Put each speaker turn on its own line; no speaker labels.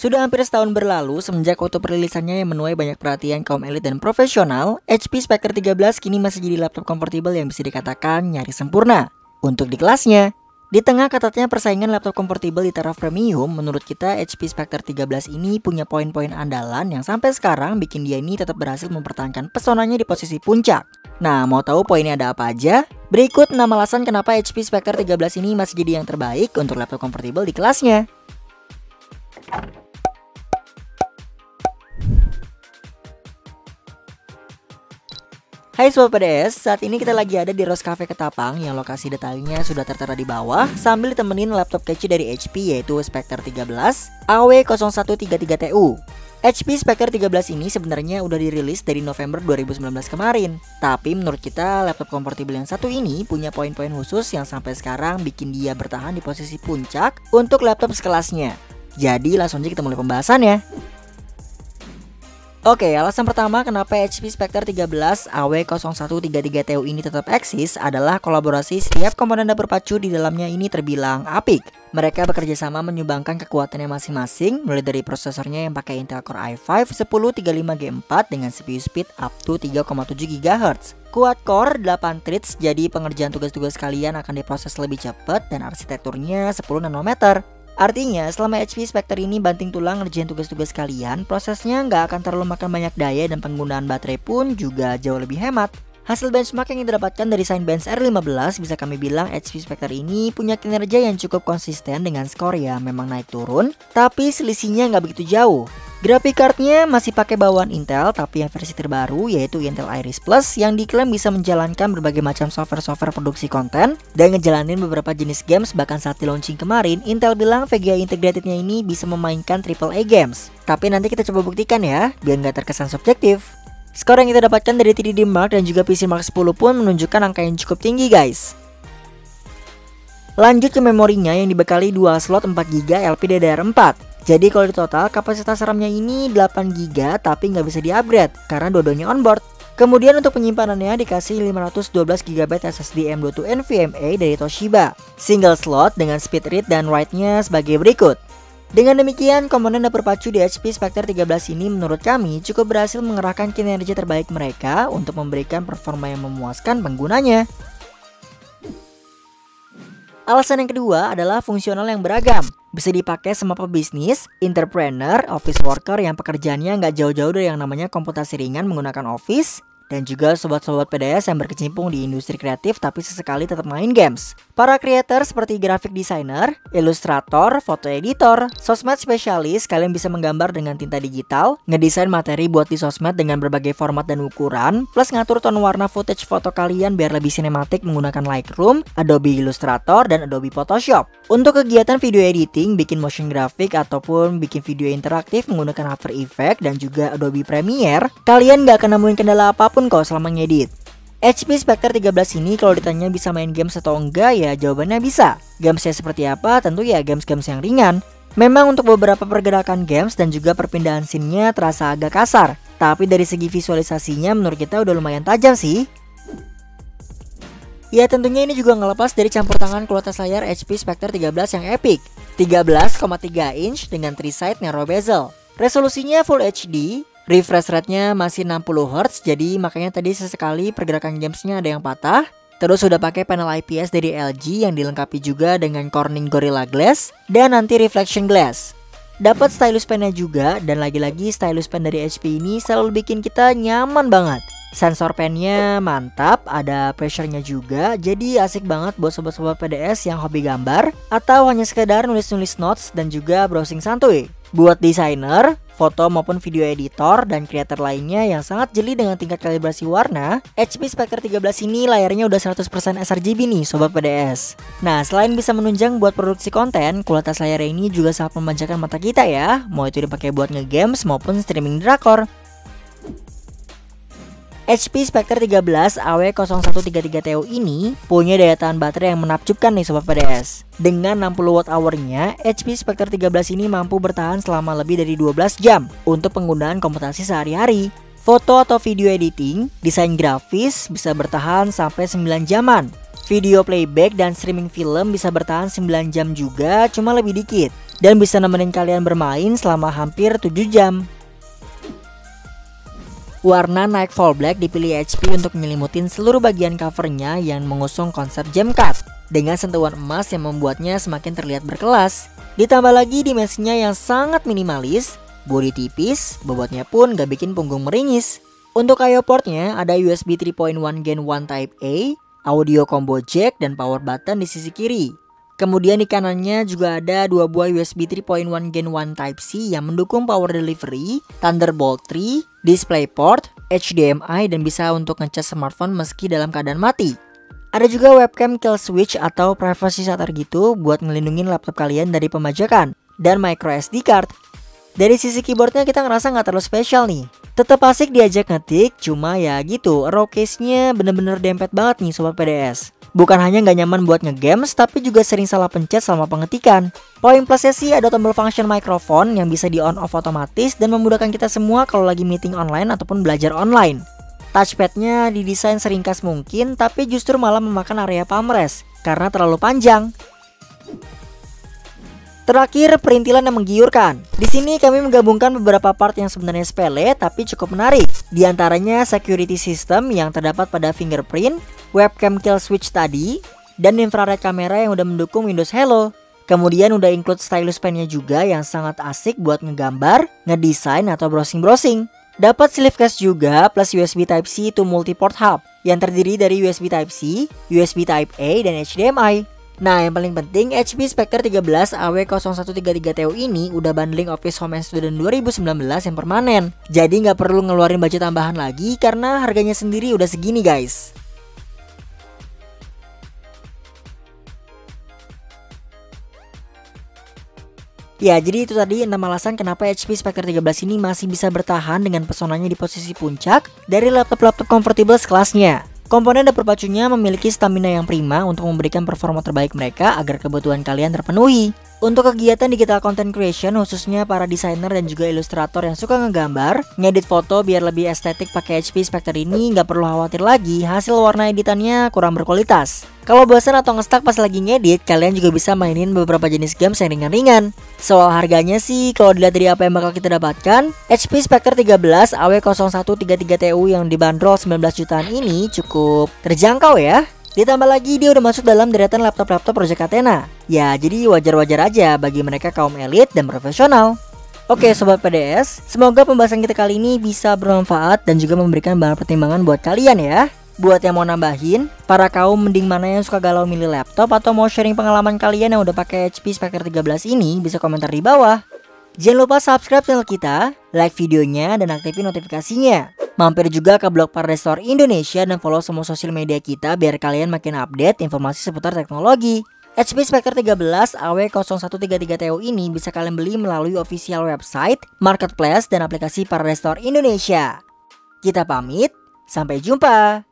Sudah hampir setahun berlalu semenjak waktu perilisannya yang menuai banyak perhatian kaum elit dan profesional, HP Spectre 13 kini masih jadi laptop kompatibel yang bisa dikatakan nyaris sempurna untuk di kelasnya. Di tengah ketatnya persaingan laptop kompatibel di taraf premium, menurut kita HP Spectre 13 ini punya poin-poin andalan yang sampai sekarang bikin dia ini tetap berhasil mempertahankan pesonanya di posisi puncak. Nah, mau tahu poinnya ada apa aja? Berikut 6 alasan kenapa HP Spectre 13 ini masih jadi yang terbaik untuk laptop kompatibel di kelasnya. Hai Sobat PDS, saat ini kita lagi ada di Rose Cafe Ketapang yang lokasi detailnya sudah tertera di bawah sambil ditemenin laptop kece dari HP yaitu Spectre 13 AW0133TU. HP Spectre 13 ini sebenarnya udah dirilis dari November 2019 kemarin. Tapi menurut kita laptop kompatibel yang satu ini punya poin-poin khusus yang sampai sekarang bikin dia bertahan di posisi puncak untuk laptop sekelasnya. Jadi langsung aja kita mulai pembahasannya. Oke, alasan pertama kenapa HP Spectre 13 AW0133TU ini tetap eksis adalah kolaborasi setiap komponen dapur pacu di dalamnya ini terbilang apik. Mereka bekerja sama menyumbangkan kekuatannya masing-masing, mulai dari prosesornya yang pakai Intel Core i5 1035G4 dengan CPU speed up to 3,7 GHz. Quad Core 8 threads, jadi pengerjaan tugas-tugas kalian akan diproses lebih cepat dan arsitekturnya 10 nanometer. Artinya selama HP Spectre ini banting tulang ngerjain tugas-tugas kalian, prosesnya nggak akan terlalu makan banyak daya dan penggunaan baterai pun juga jauh lebih hemat. Hasil benchmark yang didapatkan dari Cinebench R15 bisa kami bilang HP Spectre ini punya kinerja yang cukup konsisten dengan skor ya memang naik turun, tapi selisihnya nggak begitu jauh. Graphic cardnya masih pakai bawaan Intel tapi yang versi terbaru yaitu Intel Iris Plus yang diklaim bisa menjalankan berbagai macam software produksi konten dan ngejalanin beberapa jenis games. Bahkan saat di launching kemarin Intel bilang VGA integratednya ini bisa memainkan AAA games. Tapi nanti kita coba buktikan ya biar nggak terkesan subjektif. Skor yang kita dapatkan dari 3D Mark dan juga PC Mark 10 pun menunjukkan angka yang cukup tinggi guys. Lanjut ke memorinya yang dibekali dual slot 4GB LPDDR4. Jadi kalau di total kapasitas RAM-nya ini 8GB tapi nggak bisa di-upgrade karena dua-duanya onboard. Kemudian untuk penyimpanannya dikasih 512GB SSD M.2 NVMe dari Toshiba. Single slot dengan speed read dan write-nya sebagai berikut. Dengan demikian komponen dapur pacu di HP Spectre 13 ini menurut kami cukup berhasil mengerahkan kinerja terbaik mereka untuk memberikan performa yang memuaskan penggunanya. Alasan yang kedua adalah fungsional yang beragam. Bisa dipakai sama pebisnis, entrepreneur, office worker yang pekerjaannya nggak jauh-jauh dari yang namanya komputasi ringan menggunakan Office, dan juga sobat-sobat PDS yang berkecimpung di industri kreatif tapi sesekali tetap main games. Para creator seperti graphic designer, ilustrator, foto editor, sosmed spesialis, kalian bisa menggambar dengan tinta digital, ngedesain materi buat di sosmed dengan berbagai format dan ukuran, plus ngatur tone warna footage foto kalian biar lebih sinematik menggunakan Lightroom, Adobe Illustrator, dan Adobe Photoshop. Untuk kegiatan video editing, bikin motion graphic ataupun bikin video interaktif menggunakan After Effects dan juga Adobe Premiere, kalian gak akan nemuin kendala apapun kok selama ngedit. HP Spectre 13 ini kalau ditanya bisa main games atau enggak ya jawabannya bisa. Gamesnya seperti apa? Tentu ya games-games yang ringan. Memang untuk beberapa pergerakan games dan juga perpindahan scene-nya terasa agak kasar, tapi dari segi visualisasinya menurut kita udah lumayan tajam sih. Ya tentunya ini juga ngelepas dari campur tangan kualitas layar HP Spectre 13 yang epic. 13,3 inch dengan 3-side narrow bezel. Resolusinya Full HD. Refresh rate-nya masih 60Hz, jadi makanya tadi sesekali pergerakan gamesnya ada yang patah. Terus sudah pakai panel IPS dari LG yang dilengkapi juga dengan Corning Gorilla Glass dan anti reflection glass. Dapat stylus pen-nya juga, dan lagi-lagi stylus pen dari HP ini selalu bikin kita nyaman banget. Sensor pen-nya mantap, ada pressure-nya juga, jadi asik banget buat sobat-sobat PDS yang hobi gambar atau hanya sekedar nulis-nulis notes dan juga browsing santuy. Buat desainer, foto maupun video editor dan kreator lainnya yang sangat jeli dengan tingkat kalibrasi warna, HP Spectre 13 ini layarnya udah 100% sRGB nih sobat PDS. Nah, selain bisa menunjang buat produksi konten, kualitas layar ini juga sangat memanjakan mata kita ya, mau itu dipakai buat ngegames maupun streaming drakor. HP Spectre 13 AW0133TU ini punya daya tahan baterai yang menakjubkan nih sobat PDS. Dengan 60 Wh-nya, HP Spectre 13 ini mampu bertahan selama lebih dari 12 jam untuk penggunaan komputasi sehari-hari. Foto atau video editing, desain grafis bisa bertahan sampai 9 jaman. Video playback dan streaming film bisa bertahan 9 jam juga, cuma lebih dikit. dan bisa nemenin kalian bermain selama hampir 7 jam. Warna Nightfall Black dipilih HP untuk menyelimutin seluruh bagian covernya yang mengusung konsep gem cut dengan sentuhan emas yang membuatnya semakin terlihat berkelas. Ditambah lagi dimensinya yang sangat minimalis, bodi tipis, bobotnya pun gak bikin punggung meringis. Untuk I/O portnya ada USB 3.1 Gen 1 Type A, audio combo jack dan power button di sisi kiri. Kemudian di kanannya juga ada 2 buah USB 3.1 Gen 1 Type-C yang mendukung power delivery, Thunderbolt 3, DisplayPort, HDMI dan bisa untuk ngecas smartphone meski dalam keadaan mati. Ada juga webcam kill switch atau privacy shutter gitu buat ngelindungin laptop kalian dari pembajakan, dan micro SD card. Dari sisi keyboardnya kita ngerasa nggak terlalu spesial nih. Tetap asik diajak ngetik, cuma ya gitu, raw case-nya bener-bener dempet banget nih sobat PDS. Bukan hanya nggak nyaman buat ngegames, tapi juga sering salah pencet selama pengetikan. Poin plusnya sih ada tombol function microphone yang bisa di on off otomatis dan memudahkan kita semua kalau lagi meeting online ataupun belajar online. Touchpadnya didesain seringkas mungkin, tapi justru malah memakan area palm rest karena terlalu panjang. Terakhir, perintilan yang menggiurkan. Di sini kami menggabungkan beberapa part yang sebenarnya sepele tapi cukup menarik. Di antaranya security system yang terdapat pada fingerprint, webcam kill switch tadi, dan infrared kamera yang udah mendukung Windows Hello. Kemudian udah include stylus pennya juga yang sangat asik buat ngegambar, ngedesain atau browsing-browsing. Dapat sleeve case juga plus USB Type-C to multi-port hub yang terdiri dari USB Type-C, USB Type-A, dan HDMI. Nah, yang paling penting HP Spectre 13 AW0133TU ini udah bundling Office Home and Student 2019 yang permanen. Jadi nggak perlu ngeluarin budget tambahan lagi karena harganya sendiri udah segini guys. Ya, jadi itu tadi 6 alasan kenapa HP Spectre 13 ini masih bisa bertahan dengan pesonanya di posisi puncak dari laptop-laptop comfortable sekelasnya. Komponen dan perpacunya memiliki stamina yang prima untuk memberikan performa terbaik mereka agar kebutuhan kalian terpenuhi. Untuk kegiatan digital content creation khususnya para desainer dan juga ilustrator yang suka ngegambar, ngedit foto biar lebih estetik pakai HP Spectre ini nggak perlu khawatir lagi hasil warna editannya kurang berkualitas. Kalau bosan atau ngestak pas lagi ngedit, kalian juga bisa mainin beberapa jenis games yang ringan-ringan. Soal harganya sih, kalau dilihat dari apa yang bakal kita dapatkan, HP Spectre 13 AW0133TU yang dibanderol 19 jutaan ini cukup terjangkau ya. Ditambah lagi dia udah masuk dalam deretan laptop-laptop Project Athena. Ya, jadi wajar-wajar aja bagi mereka kaum elit dan profesional. Oke sobat PDS, semoga pembahasan kita kali ini bisa bermanfaat dan juga memberikan bahan pertimbangan buat kalian ya. Buat yang mau nambahin, para kaum mending mana yang suka galau milih laptop atau mau sharing pengalaman kalian yang udah pakai HP Spectre 13 ini, bisa komentar di bawah. Jangan lupa subscribe channel kita, like videonya, dan aktifin notifikasinya. Mampir juga ke blog Paradise Store Indonesia dan follow semua sosial media kita biar kalian makin update informasi seputar teknologi. HP Spectre 13 AW0133TU ini bisa kalian beli melalui official website, marketplace, dan aplikasi Paradise Store Indonesia. Kita pamit, sampai jumpa.